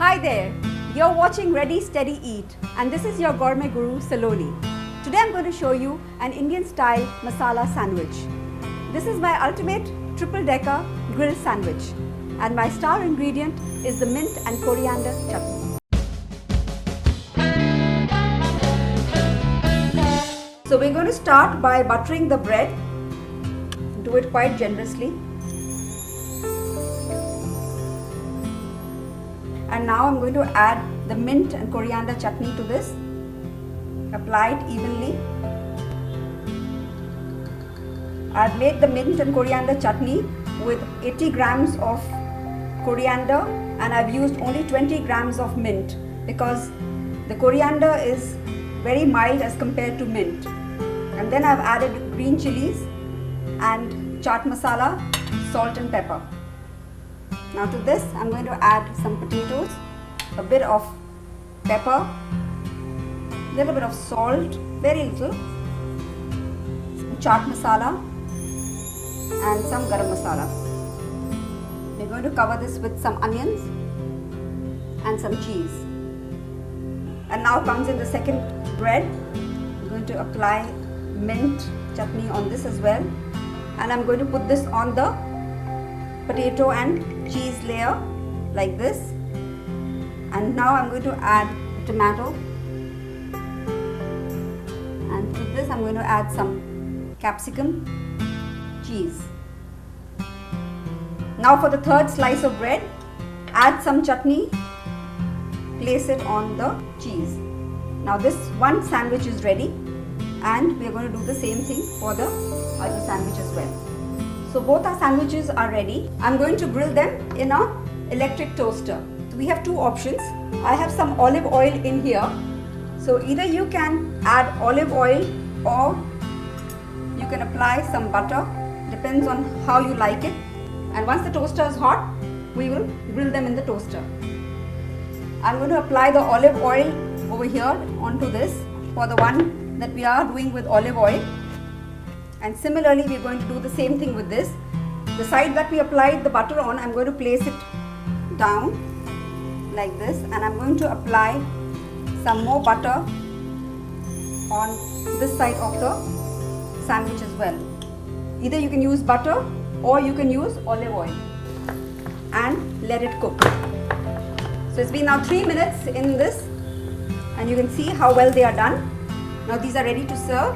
Hi there, you're watching Ready Steady Eat and this is your gourmet guru Saloni. Today I'm going to show you an Indian style masala sandwich. This is my ultimate triple decker grill sandwich and my star ingredient is the mint and coriander chutney. So we're going to start by buttering the bread. Do it quite generously. And now I'm going to add the mint and coriander chutney to this. Apply it evenly. I've made the mint and coriander chutney with 80 grams of coriander and I've used only 20 grams of mint because the coriander is very mild as compared to mint. And then I've added green chilies and chaat masala, salt and pepper. Now to this I'm going to add some potatoes, a bit of pepper, a little bit of salt, very little, some chaat masala and some garam masala. We're going to cover this with some onions and some cheese. And now comes in the second bread. I'm going to apply mint chutney on this as well. And I'm going to put this on the potato and cheese layer like this. And now I'm going to add tomato. And to this I'm going to add some capsicum, cheese. Now for the third slice of bread, add some chutney, place it on the cheese. Now this one sandwich is ready and we are going to do the same thing for the other sandwich as well. So both our sandwiches are ready. I'm going to grill them in an electric toaster. So we have two options. I have some olive oil in here. So either you can add olive oil or you can apply some butter. Depends on how you like it. And once the toaster is hot, we will grill them in the toaster. I'm going to apply the olive oil over here onto this for the one that we are doing with olive oil. And similarly, we are going to do the same thing with this. The side that we applied the butter on, I'm going to place it down like this. And I'm going to apply some more butter on this side of the sandwich as well. Either you can use butter or you can use olive oil and let it cook. So it's been now 3 minutes in this and you can see how well they are done. Now these are ready to serve.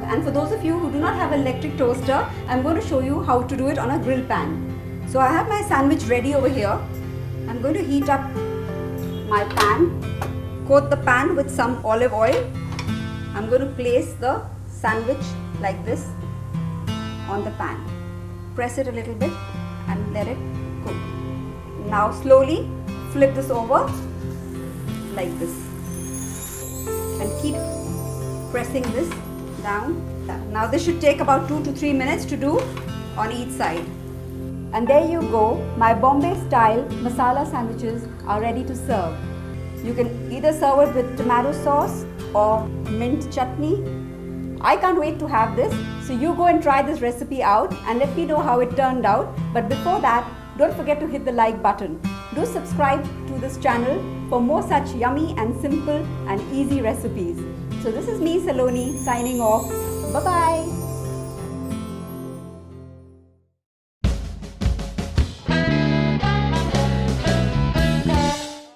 And for those of you who do not have an electric toaster, I'm going to show you how to do it on a grill pan. So I have my sandwich ready over here. I'm going to heat up my pan, coat the pan with some olive oil. I'm going to place the sandwich like this on the pan. Press it a little bit and let it cook. Now slowly flip this over like this and keep pressing this down. Now this should take about 2 to 3 minutes to do on each side. And there you go, my Bombay style masala sandwiches are ready to serve. You can either serve it with tomato sauce or mint chutney. I can't wait to have this. So you go and try this recipe out and let me know how it turned out. But before that, don't forget to hit the like button. Do subscribe to this channel for more such yummy and simple and easy recipes. So this is me, Saloni, signing off. Bye-bye.